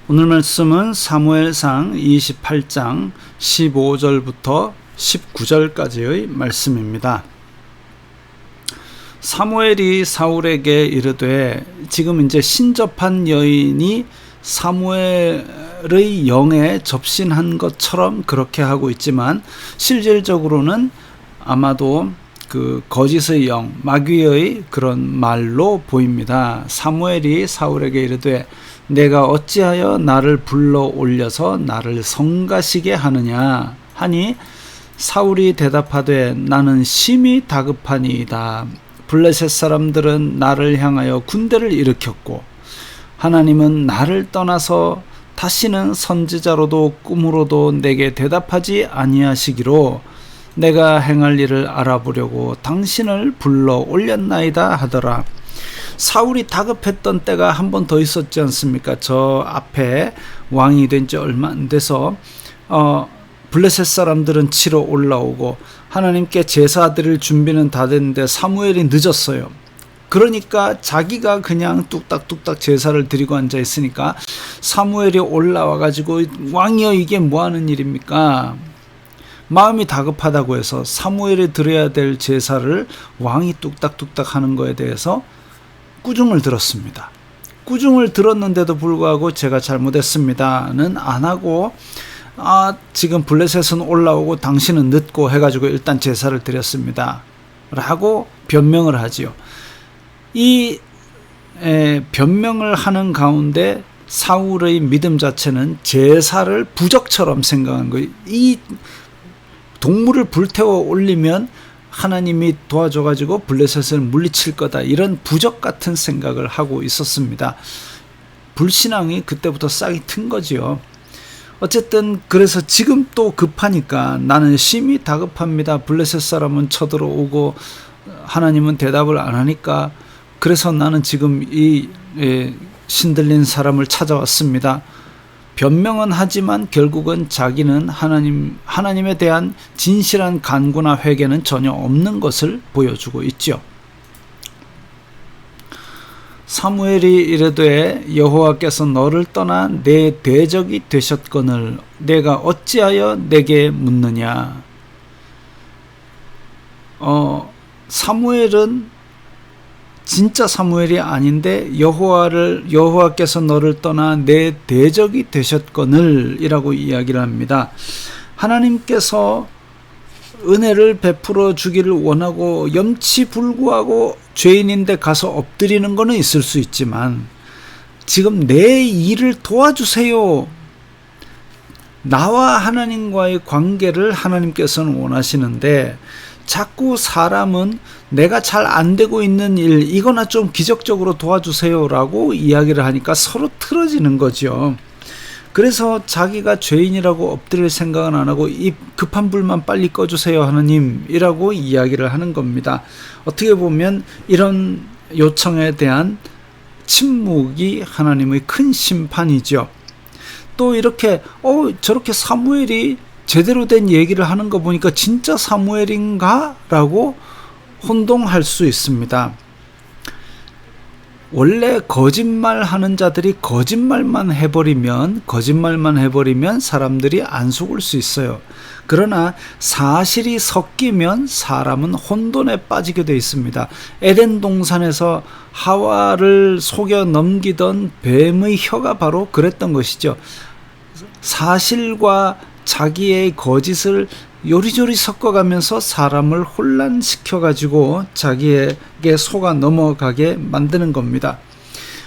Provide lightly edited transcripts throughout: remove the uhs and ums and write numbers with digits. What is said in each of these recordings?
오늘 말씀은 사무엘상 28장 15절부터 19절까지의 말씀입니다. 사무엘이 사울에게 이르되, 지금 이제 신접한 여인이 사무엘의 영에 접신한 것처럼 그렇게 하고 있지만 실질적으로는 아마도 그 거짓의 영, 마귀의 그런 말로 보입니다. 사무엘이 사울에게 이르되, 내가 어찌하여 나를 불러 올려서 나를 성가시게 하느냐 하니, 사울이 대답하되, 나는 심히 다급하니이다. 블레셋 사람들은 나를 향하여 군대를 일으켰고 하나님은 나를 떠나서 다시는 선지자로도 꿈으로도 내게 대답하지 아니하시기로 내가 행할 일을 알아보려고 당신을 불러 올렸나이다 하더라. 사울이 다급했던 때가 한 번 더 있었지 않습니까? 저 앞에 왕이 된 지 얼마 안 돼서 블레셋 사람들은 치러 올라오고 하나님께 제사 드릴 준비는 다 됐는데 사무엘이 늦었어요. 그러니까 자기가 그냥 뚝딱뚝딱 제사를 드리고 앉아 있으니까 사무엘이 올라와 가지고, 왕이여 이게 뭐 하는 일입니까? 마음이 다급하다고 해서 사무엘이 드려야 될 제사를 왕이 뚝딱뚝딱 하는 거에 대해서 꾸중을 들었습니다. 꾸중을 들었는데도 불구하고 제가 잘못했습니다는 안 하고, 지금 블레셋은 올라오고 당신은 늦고 해가지고 일단 제사를 드렸습니다 라고 변명을 하지요. 이 변명을 하는 가운데 사울의 믿음 자체는 제사를 부적처럼 생각한 거예요. 이 동물을 불태워 올리면 하나님이 도와줘가지고 블레셋을 물리칠 거다, 이런 부적 같은 생각을 하고 있었습니다. 불신앙이 그때부터 싹이 튼 거지요. 어쨌든 그래서 지금 또 급하니까, 나는 심히 다급합니다. 블레셋 사람은 쳐들어오고 하나님은 대답을 안 하니까, 그래서 나는 지금 이 신들린 사람을 찾아왔습니다. 변명은 하지만 결국은 자기는 하나님에 대한 진실한 간구나 회개는 전혀 없는 것을 보여주고 있죠. 사무엘이 이르되, 여호와께서 너를 떠나 내 대적이 되셨거늘 내가 어찌하여 내게 묻느냐. 사무엘은 진짜 사무엘이 아닌데 여호와께서 너를 떠나 내 대적이 되셨거늘 이라고 이야기를 합니다. 하나님께서 은혜를 베풀어 주기를 원하고 염치불구하고 죄인인데 가서 엎드리는 거는 있을 수 있지만, 지금 내 일을 도와주세요, 나와 하나님과의 관계를 하나님께서는 원하시는데, 자꾸 사람은 내가 잘 안 되고 있는 일, 이거나 좀 기적적으로 도와주세요 라고 이야기를 하니까 서로 틀어지는 거죠. 그래서 자기가 죄인이라고 엎드릴 생각은 안 하고, 이 급한 불만 빨리 꺼주세요 하느님이라고 이야기를 하는 겁니다. 어떻게 보면 이런 요청에 대한 침묵이 하나님의 큰 심판이죠. 또 이렇게 저렇게 사무엘이 제대로 된 얘기를 하는 거 보니까 진짜 사무엘인가? 라고 혼동할 수 있습니다. 원래 거짓말하는 자들이 거짓말만 해버리면 사람들이 안 속을 수 있어요. 그러나 사실이 섞이면 사람은 혼돈에 빠지게 돼 있습니다. 에덴 동산에서 하와를 속여 넘기던 뱀의 혀가 바로 그랬던 것이죠. 사실과 자기의 거짓을 요리조리 섞어가면서 사람을 혼란시켜가지고 자기에게 속아 넘어가게 만드는 겁니다.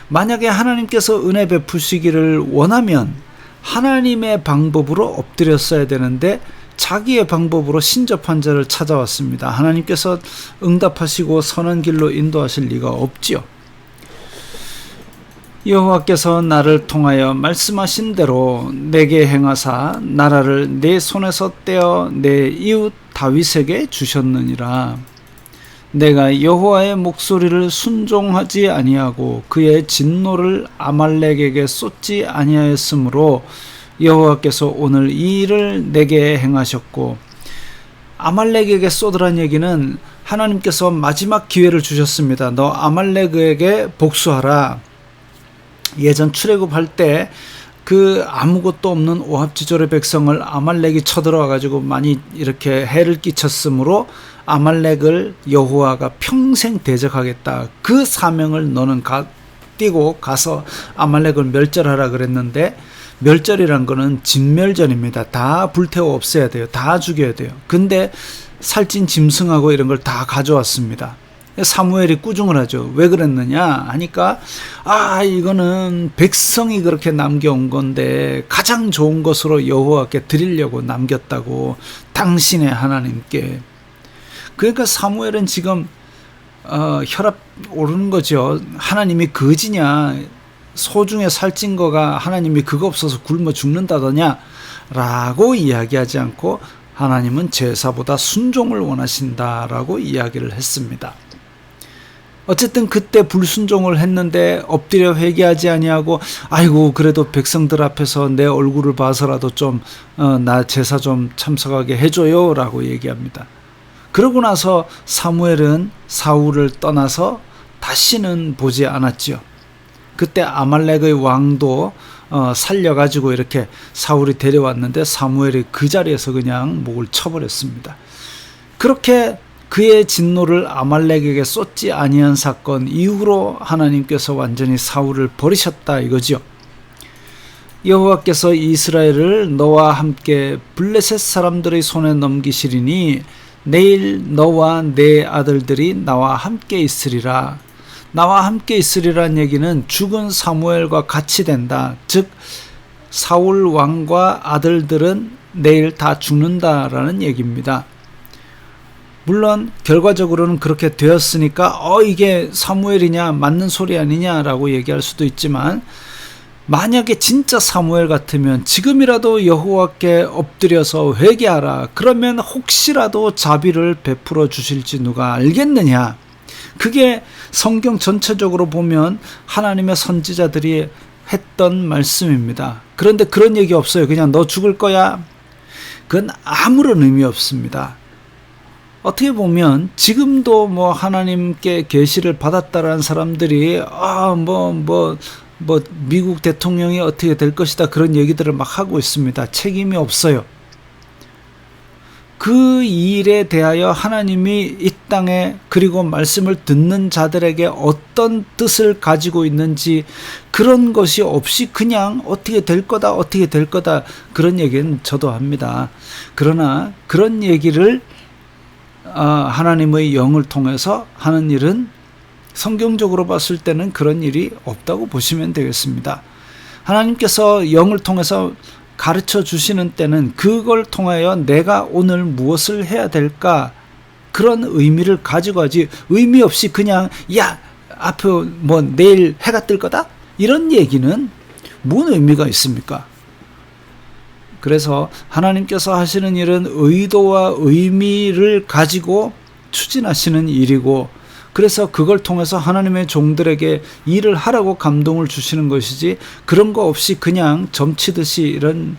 만약에 하나님께서 은혜 베푸시기를 원하면 하나님의 방법으로 엎드렸어야 되는데 자기의 방법으로 신접한 자를 찾아왔습니다. 하나님께서 응답하시고 선한 길로 인도하실 리가 없지요. 여호와께서 나를 통하여 말씀하신 대로 내게 행하사 나라를 내 손에서 떼어 내 이웃 다윗에게 주셨느니라. 내가 여호와의 목소리를 순종하지 아니하고 그의 진노를 아말렉에게 쏟지 아니하였으므로 여호와께서 오늘 이 일을 내게 행하셨고, 아말렉에게 쏟으란 얘기는 하나님께서 마지막 기회를 주셨습니다. 너 아말렉에게 복수하라. 예전 출애굽할 때 그 아무것도 없는 오합지졸의 백성을 아말렉이 쳐들어와 가지고 많이 이렇게 해를 끼쳤으므로 아말렉을 여호와가 평생 대적하겠다. 그 사명을 너는 띠고 가서 아말렉을 멸절하라 그랬는데, 멸절이란 거는 진멸전입니다. 다 불태워 없애야 돼요. 다 죽여야 돼요. 근데 살찐 짐승하고 이런 걸 다 가져왔습니다. 사무엘이 꾸중을 하죠. 왜 그랬느냐 하니까, 이거는 백성이 그렇게 남겨온 건데 가장 좋은 것으로 여호와께 드리려고 남겼다고, 당신의 하나님께. 그러니까 사무엘은 지금 혈압 오르는 거죠. 하나님이 거지냐, 소중에 살찐 거가 하나님이 그거 없어서 굶어 죽는다더냐 라고 이야기하지 않고, 하나님은 제사보다 순종을 원하신다라고 이야기를 했습니다. 어쨌든 그때 불순종을 했는데 엎드려 회개하지 아니하고, 아이고 그래도 백성들 앞에서 내 얼굴을 봐서라도 좀 나 제사 좀 참석하게 해줘요 라고 얘기합니다. 그러고 나서 사무엘은 사울을 떠나서 다시는 보지 않았지요. 그때 아말렉의 왕도 살려가지고 이렇게 사울이 데려왔는데 사무엘이 그 자리에서 그냥 목을 쳐버렸습니다. 그렇게 그의 진노를 아말렉에게 쏟지 아니한 사건 이후로 하나님께서 완전히 사울을 버리셨다 이거지요. 여호와께서 이스라엘을 너와 함께 블레셋 사람들의 손에 넘기시리니 내일 너와 내 아들들이 나와 함께 있으리라. 나와 함께 있으리란 얘기는 죽은 사무엘과 같이 된다. 즉 사울 왕과 아들들은 내일 다 죽는다라는 얘기입니다. 물론 결과적으로는 그렇게 되었으니까 이게 사무엘이냐 맞는 소리 아니냐라고 얘기할 수도 있지만, 만약에 진짜 사무엘 같으면 지금이라도 여호와께 엎드려서 회개하라. 그러면 혹시라도 자비를 베풀어 주실지 누가 알겠느냐. 그게 성경 전체적으로 보면 하나님의 선지자들이 했던 말씀입니다. 그런데 그런 얘기 없어요. 그냥 너 죽을 거야. 그건 아무런 의미 없습니다. 어떻게 보면 지금도 뭐 하나님께 계시를 받았다라는 사람들이 미국 대통령이 어떻게 될 것이다 그런 얘기들을 막 하고 있습니다. 책임이 없어요. 그 일에 대하여 하나님이 이 땅에 그리고 말씀을 듣는 자들에게 어떤 뜻을 가지고 있는지 그런 것이 없이 그냥 어떻게 될 거다 그런 얘기는 저도 합니다. 그러나 그런 얘기를 하나님의 영을 통해서 하는 일은 성경적으로 봤을 때는 그런 일이 없다고 보시면 되겠습니다. 하나님께서 영을 통해서 가르쳐 주시는 때는 그걸 통하여 내가 오늘 무엇을 해야 될까 그런 의미를 가지고 하지, 의미 없이 그냥 앞에 내일 해가 뜰 거다 이런 얘기는 뭔 의미가 있습니까? 그래서 하나님께서 하시는 일은 의도와 의미를 가지고 추진하시는 일이고, 그래서 그걸 통해서 하나님의 종들에게 일을 하라고 감동을 주시는 것이지, 그런 거 없이 그냥 점치듯이 이런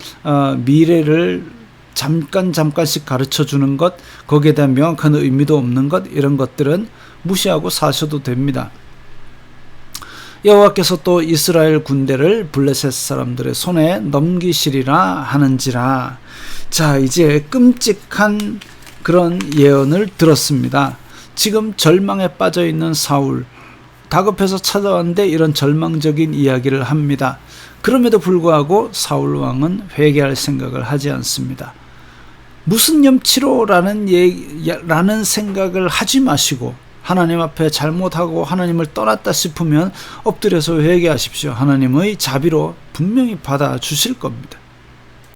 미래를 잠깐씩 가르쳐 주는 것, 거기에 대한 명확한 의미도 없는 것, 이런 것들은 무시하고 사셔도 됩니다. 여호와께서 또 이스라엘 군대를 블레셋 사람들의 손에 넘기시리라 하는지라. 자, 이제 끔찍한 그런 예언을 들었습니다. 지금 절망에 빠져 있는 사울, 다급해서 찾아왔는데 이런 절망적인 이야기를 합니다. 그럼에도 불구하고 사울 왕은 회개할 생각을 하지 않습니다. 무슨 염치로라는 생각을 하지 마시고, 하나님 앞에 잘못하고 하나님을 떠났다 싶으면 엎드려서 회개하십시오. 하나님의 자비로 분명히 받아주실 겁니다.